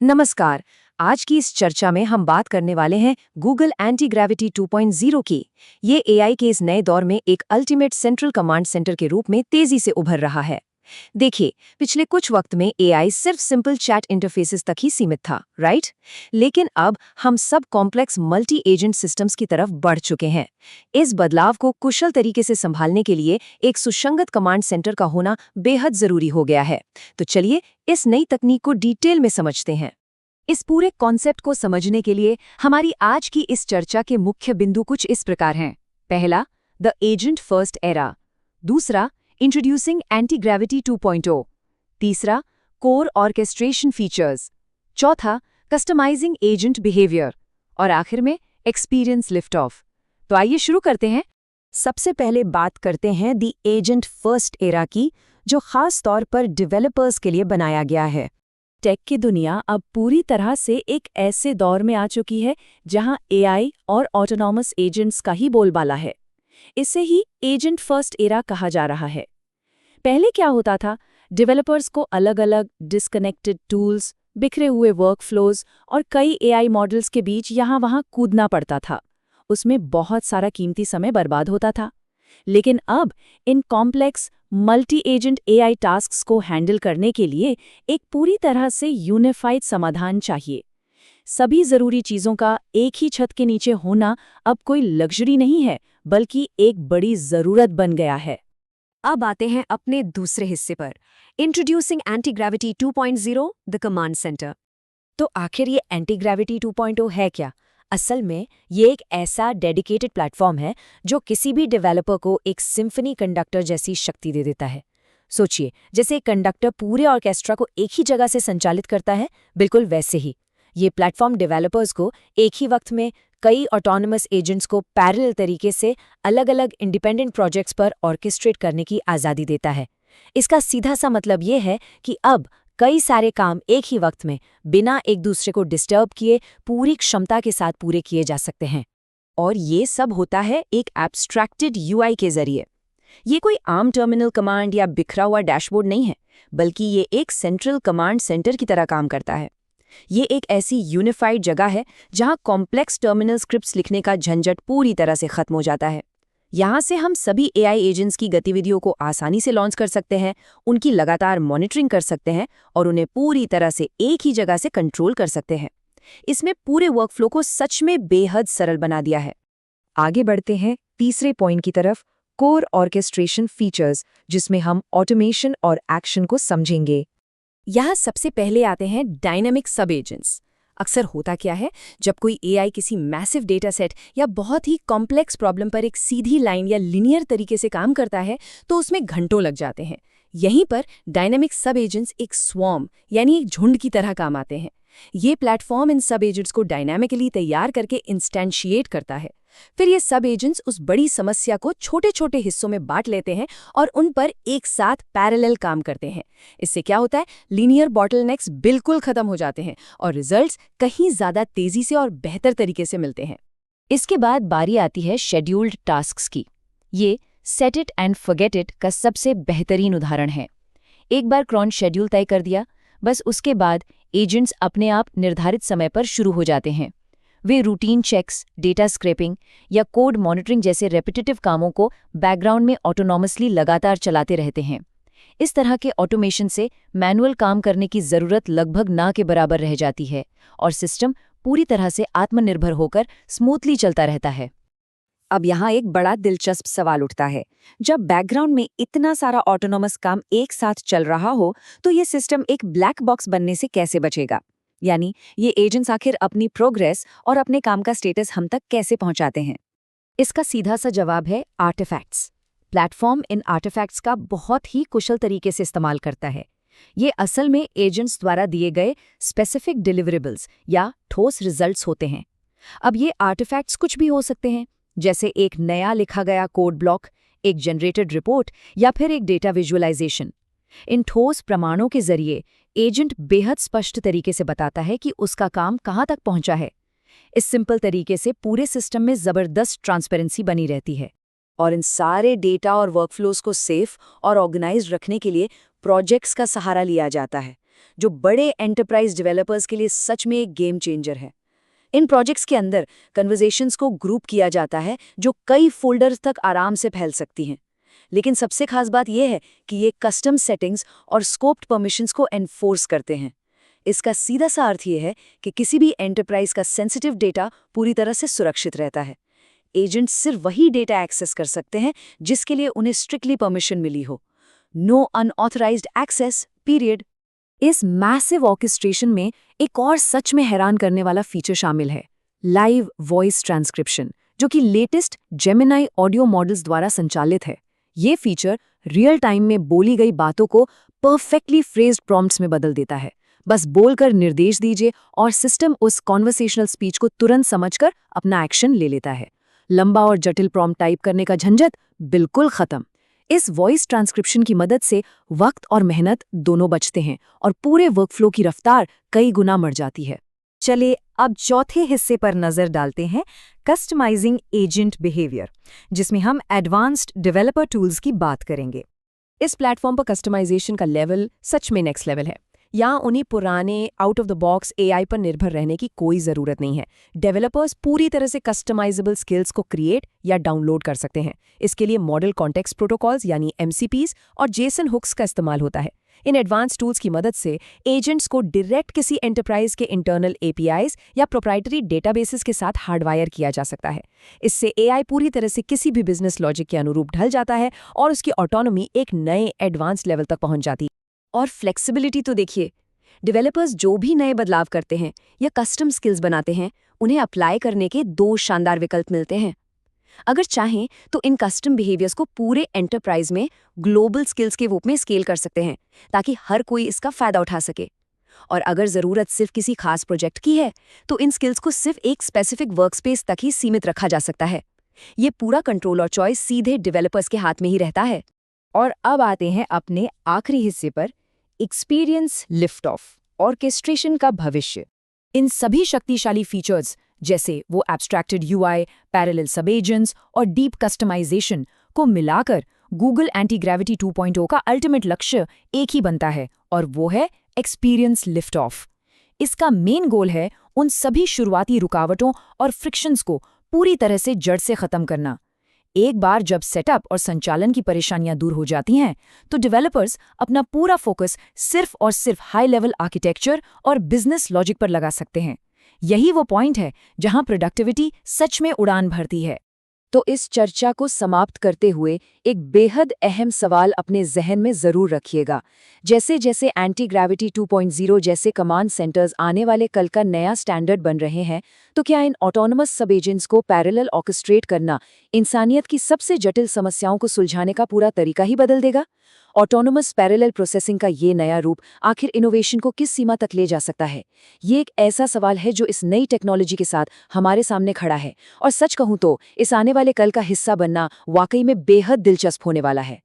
नमस्कार। आज की इस चर्चा में हम बात करने वाले हैं गूगल एंटी ग्रेविटी 2.0 की। ये एआई के इस नए दौर में एक अल्टीमेट सेंट्रल कमांड सेंटर के रूप में तेजी से उभर रहा है। देखिए, पिछले कुछ वक्त में एआई सिर्फ सिंपल चैट इंटरफेसेस तक ही सीमित था, राइट? लेकिन अब हम सब कॉम्प्लेक्स मल्टी एजेंट सिस्टम्स की तरफ बढ़ चुके हैं। इस बदलाव को कुशल तरीके से संभालने के लिए एक सुसंगत कमांड सेंटर का होना बेहद जरूरी हो गया है। तो चलिए इस नई तकनीक को डिटेल में समझते हैं। इस पूरे कॉन्सेप्ट को समझने के लिए हमारी आज की इस चर्चा के मुख्य बिंदु कुछ इस प्रकार हैं। पहला, द एजेंट फर्स्ट एरा। दूसरा, इंट्रोड्यूसिंग एंटी ग्रेविटी 2.0। तीसरा, कोर ऑर्केस्ट्रेशन फीचर्स। चौथा, कस्टमाइजिंग एजेंट बिहेवियर। और आखिर में एक्सपीरियंस लिफ्ट ऑफ। तो आइए शुरू करते हैं। सबसे पहले बात करते हैं द एजेंट फर्स्ट एरा की, जो खास तौर पर डेवलपर्स के लिए बनाया गया है। टेक की दुनिया अब पूरी तरह से एक ऐसे दौर में आ चुकी है जहां एआई और ऑटोनॉमस एजेंट्स का ही बोलबाला है। इसे ही एजेंट फर्स्ट एरा कहा जा रहा है। पहले क्या होता था, डेवलपर्स को अलग अलग डिस्कनेक्टेड टूल्स, बिखरे हुए वर्कफ्लोज और कई एआई मॉडल्स के बीच यहाँ वहाँ कूदना पड़ता था। उसमें बहुत सारा कीमती समय बर्बाद होता था। लेकिन अब इन complex multi agent AI tasks को हैंडल करने के लिए एक पूरी तरह से यूनिफाइड समाधान चाहिए। सभी जरूरी चीजों का एक ही छत के नीचे होना अब कोई लग्जरी नहीं है, बल्कि एक बड़ी जरूरत बन गया है। अब आते हैं अपने दूसरे हिस्से पर, introducing anti gravity 2.0 the command centre. तो आखिर ये एंटी ग्रेविटी 2.0 है क्या? असल में ये एक ऐसा डेडिकेटेड प्लेटफॉर्म है जो किसी भी डेवलपर को एक सिम्फनी कंडक्टर जैसी शक्ति दे देता है। सोचिए, जैसे एक कंडक्टर पूरे ऑर्केस्ट्रा को एक ही जगह से संचालित करता है, बिल्कुल वैसे ही ये प्लेटफॉर्म डेवलपर्स को एक ही वक्त में कई ऑटोनमस एजेंट्स को पैरेलल तरीके से अलग अलग इंडिपेंडेंट प्रोजेक्ट्स पर ऑर्केस्ट्रेट करने की आज़ादी देता है। इसका सीधा सा मतलब ये है कि अब कई सारे काम एक ही वक्त में बिना एक दूसरे को डिस्टर्ब किए पूरी क्षमता के साथ पूरे किए जा सकते हैं। और ये सब होता है एक एब्स्ट्रैक्टेड यूआई के जरिए। ये कोई आम टर्मिनल कमांड या बिखरा हुआ डैशबोर्ड नहीं है, बल्कि ये एक सेंट्रल कमांड सेंटर की तरह काम करता है। ये एक ऐसी यूनिफाइड जगह है जहां कॉम्प्लेक्स टर्मिनल स्क्रिप्ट्स लिखने का झंझट पूरी तरह से खत्म हो जाता है। यहाँ से हम सभी एआई एजेंट्स की गतिविधियों को आसानी से लॉन्च कर सकते हैं, उनकी लगातार मॉनिटरिंग कर सकते हैं और उन्हें पूरी तरह से एक ही जगह से कंट्रोल कर सकते हैं। इसमें पूरे वर्कफ्लो को सच में बेहद सरल बना दिया है। आगे बढ़ते हैं तीसरे पॉइंट की तरफ, कोर ऑर्केस्ट्रेशन फीचर्स, जिसमें हम ऑटोमेशन और एक्शन को समझेंगे। यहाँ सबसे पहले आते हैं डायनामिक सब एजेंट्स। अक्सर होता क्या है, जब कोई एआई किसी मैसिव डेटा सेट या बहुत ही कॉम्प्लेक्स प्रॉब्लम पर एक सीधी लाइन या लिनियर तरीके से काम करता है, तो उसमें घंटों लग जाते हैं। यहीं पर डायनामिक सब एजेंट्स एक स्वॉर्म यानी एक झुंड की तरह काम आते हैं। ये प्लेटफॉर्म इन सब एजेंट्स को डायनामिकली तैयार करके इंस्टेंशिएट करता है। फिर ये सब एजेंट्स उस बड़ी समस्या को छोटे छोटे हिस्सों में बांट लेते हैं और उन पर एक साथ पैरेलल काम करते हैं। इससे क्या होता है, लीनियर बॉटलनेक्स बिल्कुल खत्म हो जाते हैं और रिजल्ट्स कहीं ज्यादा तेजी से और बेहतर तरीके से मिलते हैं। इसके बाद बारी आती है शेड्यूल्ड टास्क्स की। ये set it and forget it का सबसे बेहतरीन उदाहरण है। एक बार क्रॉन शेड्यूल तय कर दिया, बस उसके बाद एजेंट्स अपने आप निर्धारित समय पर शुरू हो जाते हैं। वे रूटीन चेक्स, डेटा स्क्रैपिंग या कोड मॉनिटरिंग जैसे रेपिटेटिव कामों को बैकग्राउंड में ऑटोनॉमसली लगातार चलाते रहते हैं। इस तरह के ऑटोमेशन से मैनुअल काम करने की ज़रूरत लगभग ना के बराबर रह जाती है और सिस्टम पूरी तरह से आत्मनिर्भर होकर स्मूथली चलता रहता है। अब यहाँ एक बड़ा दिलचस्प सवाल उठता है, जब बैकग्राउंड में इतना सारा ऑटोनॉमस काम एक साथ चल रहा हो, तो ये सिस्टम एक ब्लैक बॉक्स बनने से कैसे बचेगा? यानी ये एजेंट्स आखिर अपनी प्रोग्रेस और अपने काम का स्टेटस हम तक कैसे पहुंचाते हैं? इसका सीधा सा जवाब है आर्टिफैक्ट्स। प्लेटफॉर्म इन आर्टिफैक्ट्स का बहुत ही कुशल तरीके से इस्तेमाल करता है। ये असल में एजेंट्स द्वारा दिए गए स्पेसिफिक डिलीवरेबल्स या ठोस रिजल्ट्स होते हैं। अब ये आर्टिफैक्ट्स कुछ भी हो सकते हैं, जैसे एक नया लिखा गया कोड ब्लॉक, एक जनरेटेड रिपोर्ट या फिर एक डेटा विजुअलाइजेशन। इन ठोस प्रमाणों के जरिए एजेंट बेहद स्पष्ट तरीके से बताता है कि उसका काम कहाँ तक पहुंचा है। इस सिंपल तरीके से पूरे सिस्टम में जबरदस्त ट्रांसपेरेंसी बनी रहती है। और इन सारे डेटा और वर्कफ्लोज को सेफ और ऑर्गेनाइज्ड रखने के लिए प्रोजेक्ट्स का सहारा लिया जाता है, जो बड़े एंटरप्राइज डेवलपर्स के लिए सच में एक गेम चेंजर है। इन प्रोजेक्ट्स के अंदर कन्वर्सेशंस को ग्रुप किया जाता है जो कई फोल्डर्स तक आराम से फैल सकती हैं। लेकिन सबसे खास बात यह है कि ये कस्टम सेटिंग्स और स्कोप्ड परमिशंस को एनफोर्स करते हैं। इसका सीधा सा अर्थ ये है कि किसी भी एंटरप्राइज का सेंसिटिव डेटा पूरी तरह से सुरक्षित रहता है। एजेंट्स सिर्फ वही डेटा एक्सेस कर सकते हैं जिसके लिए उन्हें स्ट्रिक्टली परमिशन मिली हो। No unauthorised access period. इस मैसिव ऑर्केस्ट्रेशन में एक और सच में हैरान करने वाला फीचर शामिल है, लाइव वॉइस ट्रांसक्रिप्शन, जो कि लेटेस्ट जेमिनाई ऑडियो मॉडल्स द्वारा संचालित है। ये फीचर रियल टाइम में बोली गई बातों को परफेक्टली फ्रेज्ड प्रॉम्प्ट्स में बदल देता है। बस बोलकर निर्देश दीजिए और सिस्टम उस कॉन्वर्सेशनल स्पीच को तुरंत समझकर अपना एक्शन ले लेता है। लंबा और जटिल प्रॉम्प्ट टाइप करने का झंझट बिल्कुल खत्म। इस वॉइस ट्रांसक्रिप्शन की मदद से वक्त और मेहनत दोनों बचते हैं और पूरे वर्कफ्लो की रफ्तार कई गुना बढ़ जाती है। चलिए अब चौथे हिस्से पर नजर डालते हैं, कस्टमाइजिंग एजेंट बिहेवियर, जिसमें हम एडवांस्ड डेवलपर टूल्स की बात करेंगे। इस प्लेटफॉर्म पर कस्टमाइजेशन का लेवल सच में नेक्स्ट लेवल है। यहाँ उन्हें पुराने out of the box AI पर निर्भर रहने की कोई ज़रूरत नहीं है। डेवलपर्स पूरी तरह से कस्टमाइजेबल स्किल्स को क्रिएट या डाउनलोड कर सकते हैं। इसके लिए मॉडल कॉन्टेक्स्ट प्रोटोकॉल्स यानी MCPs और जेसन हुक्स का इस्तेमाल होता है। इन एडवांस टूल्स की मदद से एजेंट्स को डायरेक्ट किसी एंटरप्राइज के इंटरनल APIs या प्रोप्राइटरी डेटाबेसेस के साथ हार्डवायर किया जा सकता है। इससे एआई पूरी तरह से किसी भी बिजनेस लॉजिक के अनुरूप ढल जाता है और उसकी ऑटोनॉमी एक नए एडवांस लेवल तक पहुंच जाती है। और फ्लेक्सिबिलिटी तो देखिए, डेवलपर्स जो भी नए बदलाव करते हैं या कस्टम स्किल्स बनाते हैं, उन्हें अप्लाई करने के 2 शानदार विकल्प मिलते हैं। अगर चाहें तो इन कस्टम बिहेवियर्स को पूरे एंटरप्राइज में ग्लोबल स्किल्स के रूप में स्केल कर सकते हैं ताकि हर कोई इसका फायदा उठा सके। और अगर ज़रूरत सिर्फ किसी खास प्रोजेक्ट की है तो इन स्किल्स को सिर्फ एक स्पेसिफिक वर्कस्पेस तक ही सीमित रखा जा सकता है। ये पूरा कंट्रोल और चॉइस सीधे डेवलपर्स के हाथ में ही रहता है। और अब आते हैं अपने आखिरी हिस्से पर, एक्सपीरियंस लिफ्ट ऑफ, ऑर्केस्ट्रेशन का भविष्य। इन सभी शक्तिशाली फीचर्स जैसे वो एब्स्ट्रैक्टेड UI, पैरेलल सब एजेंट्स और डीप कस्टमाइजेशन को मिलाकर गूगल एंटी ग्रेविटी 2.0 का अल्टीमेट लक्ष्य एक ही बनता है, और वो है एक्सपीरियंस लिफ्ट ऑफ। इसका मेन गोल है उन सभी शुरुआती रुकावटों और फ्रिक्शंस को पूरी तरह से जड़ से खत्म करना। एक बार जब सेटअप और संचालन की परेशानियां दूर हो जाती हैं, तो डेवलपर्स अपना पूरा फोकस सिर्फ और सिर्फ हाई लेवल आर्किटेक्चर और बिजनेस लॉजिक पर लगा सकते हैं। यही वो पॉइंट है जहां प्रोडक्टिविटी सच में उड़ान भरती है। तो इस चर्चा को समाप्त करते हुए एक बेहद अहम सवाल अपने जहन में जरूर रखिएगा। जैसे जैसे एंटी ग्रेविटी 2.0 जैसे कमांड सेंटर्स आने वाले कल का नया स्टैंडर्ड बन रहे हैं, तो क्या इन ऑटोनोमस सब एजेंट्स को पैरेलल ऑर्केस्ट्रेट करना इंसानियत की सबसे जटिल समस्याओं को सुलझाने का पूरा तरीका ही बदल देगा? ऑटोनोमस पैरेलल प्रोसेसिंग का ये नया रूप आखिर इनोवेशन को किस सीमा तक ले जा सकता है? ये एक ऐसा सवाल है जो इस नई टेक्नोलॉजी के साथ हमारे सामने खड़ा है, और सच कहूं तो इस आने वाले कल का हिस्सा बनना वाकई में बेहद दिलचस्प होने वाला है।